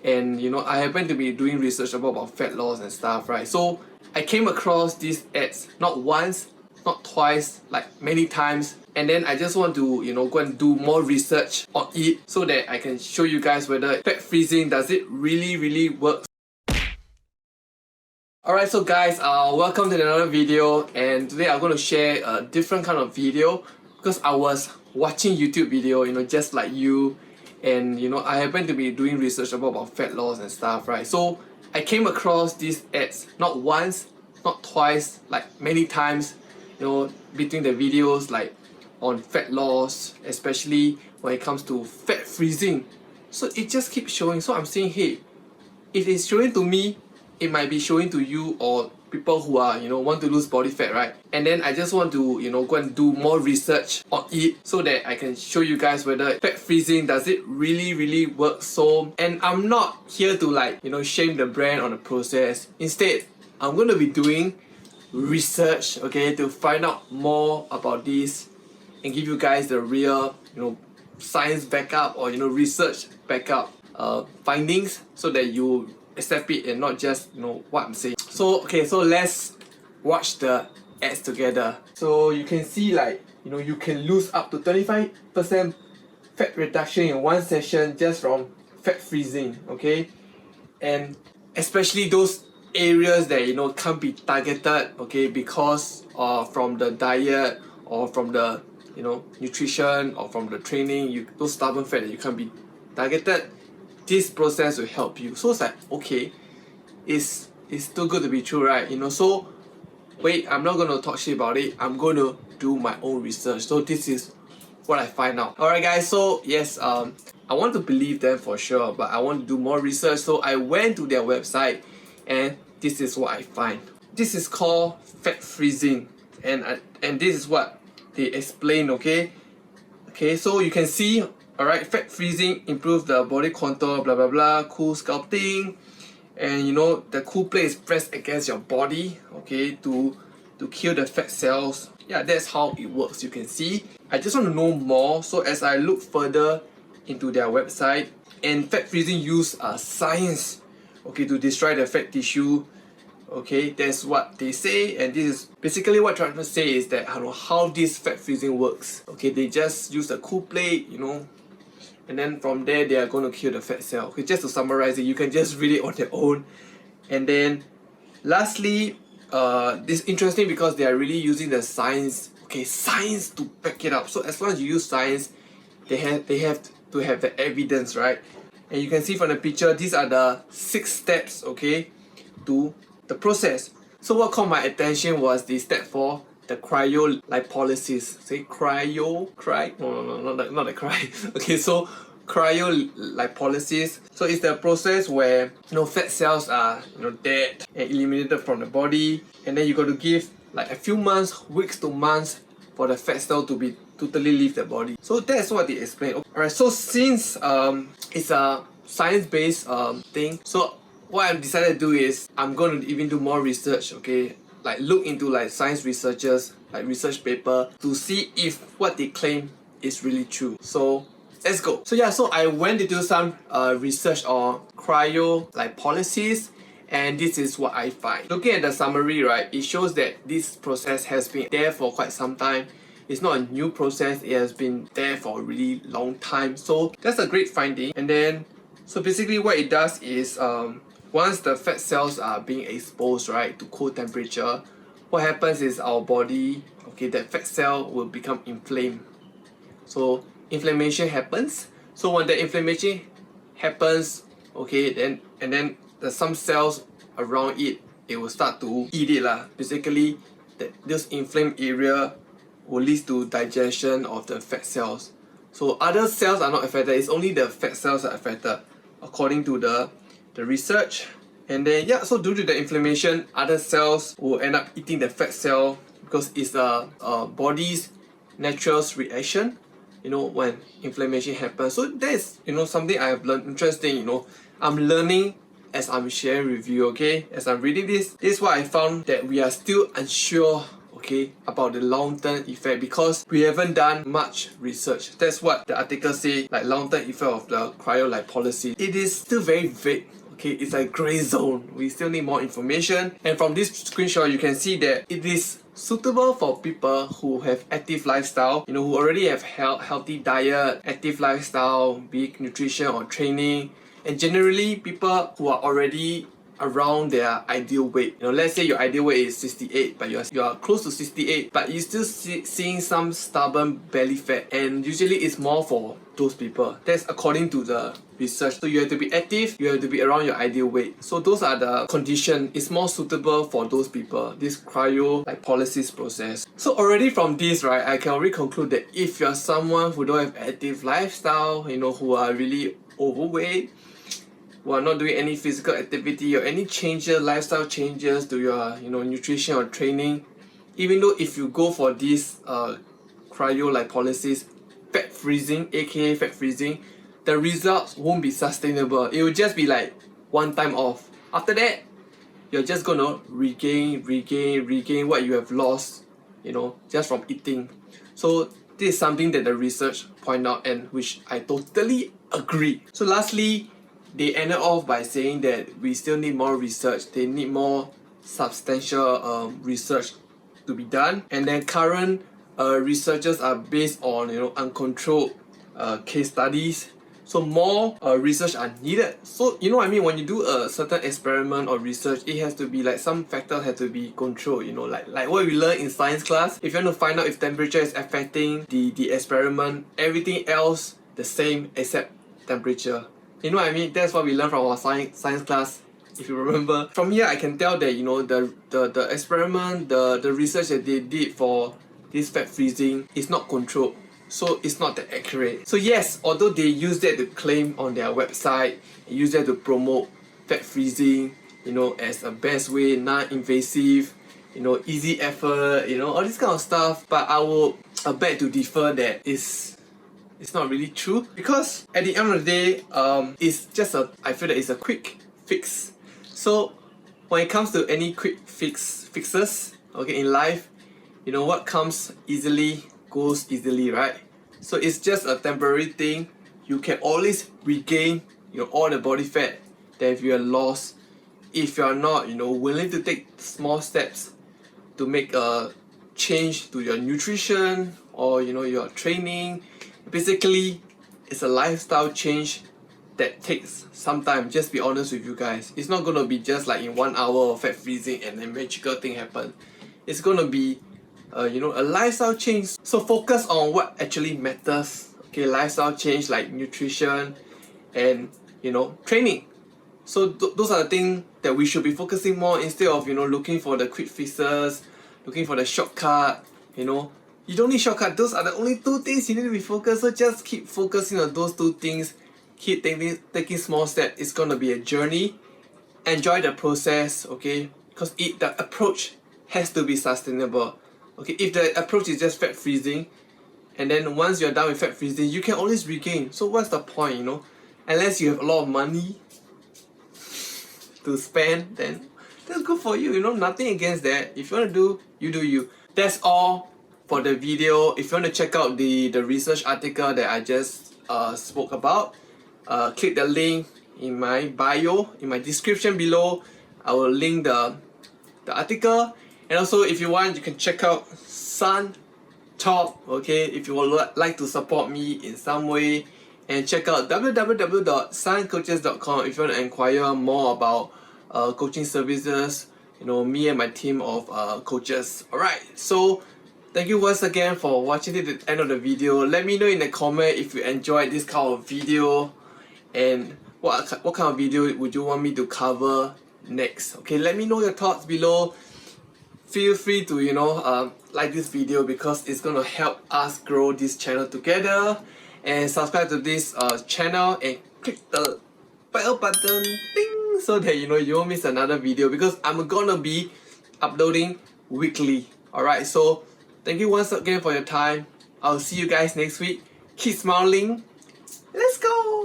and I happen to be doing research about fat loss and stuff, right? So I came across these ads not once, not twice, like many times, and then I just want to go and do more research on it so that I can show you guys whether fat freezing, does it really work. Alright, so guys, welcome to another video, and today I'm going to share a different kind of video because I was watching YouTube video, just like you, and I happen to be doing research about fat loss and stuff, right? So I came across these ads not once, not twice, like many times, between the videos, like on fat loss, especially when it comes to fat freezing. So it just keeps showing. So I'm saying, hey, if it's showing to me, it might be showing to you or people who are want to lose body fat, right? And then I just want to go and do more research on it so that I can show you guys whether fat freezing, does it really work. So, and I'm not here to shame the brand on the process. Instead, I'm going to be doing research, okay, to find out more about this and give you guys the real science backup or research backup findings so that you accept it and not just what I'm saying. So okay, so let's watch the ads together. So you can see you can lose up to 25% fat reduction in one session just from fat freezing, okay? And especially those areas that can't be targeted, okay, because from the diet or from the nutrition or from the training, those stubborn fat that you can't be targeted, this process will help you. So it's like, okay, it's still good to be true, right? So wait, I'm not gonna talk shit about it. I'm gonna do my own research. So this is what I find out. Alright guys, so yes, I want to believe them for sure, but I want to do more research. So I went to their website and this is what I find. This is called fat freezing, and this is what they explain, okay? Okay, so you can see, alright, fat freezing improves the body contour, blah blah blah, cool sculpting, and the cool plate is pressed against your body, okay, to kill the fat cells. Yeah, that's how it works. You can see. I just want to know more, so as I look further into their website, and fat freezing use science, okay, to destroy the fat tissue. Okay, that's what they say, and this is basically what I'm trying to say is that how this fat freezing works. Okay, they just use a cool plate, and then from there they are going to kill the fat cell. Okay, just to summarize it, you can just read it on your own. And then lastly, this is interesting because they are really using the science, okay, science to back it up. So as long as you use science, they have to have the evidence, right? And you can see from the picture, these are the 6 steps, okay, to the process. So what caught my attention was the step 4, the cryolipolysis. Say no, not the cry. Okay, so cryolipolysis. So it's the process where fat cells are dead and eliminated from the body, and then you got to give like a few months, weeks to months for the fat cell to be totally leave the body. So that's what they explain. Alright, so since it's a science-based thing, so what I've decided to do is I'm going to even do more research, okay? Like look into science researchers, research paper, to see if what they claim is really true. So let's go. So yeah, so I went to do some research on cryolipolysis, and this is what I find. Looking at the summary, right, it shows that this process has been there for quite some time. It's not a new process, it has been there for a really long time. So that's a great finding. And then, so basically what it does is once the fat cells are being exposed, right, to cold temperature, what happens is our body, okay, that fat cell will become inflamed. So inflammation happens. So when the inflammation happens, okay, then some cells around it will start to eat it lah. Basically, this inflamed area will lead to digestion of the fat cells. So other cells are not affected. It's only the fat cells are affected, according to the research. And then yeah, so due to the inflammation, other cells will end up eating the fat cell because it's the body's natural reaction, when inflammation happens. So that's something I have learned. Interesting, I'm learning as I'm sharing with you, okay? As I'm reading this is what I found, that we are still unsure, okay, about the long-term effect, because we haven't done much research. That's what the article say, like long-term effect of the cryolipolysis. It is still very vague. Okay, it's a gray zone. We still need more information. And from this screenshot, you can see that it is suitable for people who have active lifestyle, you know, who already have healthy diet, active lifestyle, be it nutrition or training, and generally people who are already around their ideal weight. You know, let's say your ideal weight is 68, but you are close to 68, but you still seeing some stubborn belly fat, and usually it's more for those people. That's according to the research. So you have to be active, you have to be around your ideal weight. So those are the conditions. It's more suitable for those people, this cryolipolysis process. So already from this, right, I can already conclude that if you're someone who don't have active lifestyle, you know, who are really overweight, who are not doing any physical activity or any changes, lifestyle changes to your, you know, nutrition or training, even though if you go for this cryolipolysis, fat freezing, aka fat freezing, the results won't be sustainable. It will just be like one time off. After that, you're just gonna regain what you have lost, you know, just from eating. So this is something that the research point out, and which I totally agree. So lastly, they ended off by saying that we still need more research. They need more substantial research to be done, and then current researches are based on, you know, uncontrolled case studies. So more research are needed. So you know what I mean, when you do a certain experiment or research, it has to be like some factors have to be controlled, you know, like what we learn in science class. If you want to find out if temperature is affecting the experiment, everything else the same except temperature. You know what I mean? That's what we learned from our science class, if you remember. From here, I can tell that, you know, the experiment, the research that they did for this fat freezing is not controlled. So it's not that accurate. So yes, although they use that to claim on their website, they use that to promote fat freezing, you know, as a best way, non-invasive, you know, easy effort, you know, all this kind of stuff. But I will beg to differ that it's not really true, because at the end of the day, it's just I feel that it's a quick fix. So when it comes to any quick fixes, okay, in life, you know, what comes easily goes easily, right? So it's just a temporary thing. You can always regain, you know, all the body fat that if you are lost, if you are not, you know, willing to take small steps to make a change to your nutrition or, you know, your training. Basically, it's a lifestyle change that takes some time. Just be honest with you guys. It's not gonna be just like in 1 hour of fat freezing and a magical thing happen. It's gonna be, you know, a lifestyle change. So focus on what actually matters. Okay, lifestyle change like nutrition and, you know, training. So those are the things that we should be focusing more, instead of, you know, looking for the quick fixes, looking for the shortcut, you know. You don't need shortcut. Those are the only two things you need to be focused. So just keep focusing on those two things. Keep taking small steps. It's gonna be a journey. Enjoy the process, okay? Because the approach has to be sustainable. Okay, if the approach is just fat freezing, and then once you're done with fat freezing, you can always regain. So what's the point, you know? Unless you have a lot of money to spend, then that's good for you, you know, nothing against that. If you want to do, you do you. That's all for the video. If you want to check out the research article that I just spoke about, click the link in my bio, in my description below. I will link the article. And also, if you want, you can check out Sun Top, okay, if you would like to support me in some way. And check out www.suncoaches.com if you want to inquire more about coaching services, you know, me and my team of coaches. Alright, so thank you once again for watching it at the end of the video. Let me know in the comment if you enjoyed this kind of video, and what kind of video would you want me to cover next. Okay, let me know your thoughts below. Feel free to, you know, like this video, because it's gonna help us grow this channel together. And subscribe to this channel and click the bell button, ding, so that, you know, you won't miss another video, because I'm gonna be uploading weekly. Alright, so thank you once again for your time. I'll see you guys next week. Keep smiling. Let's go!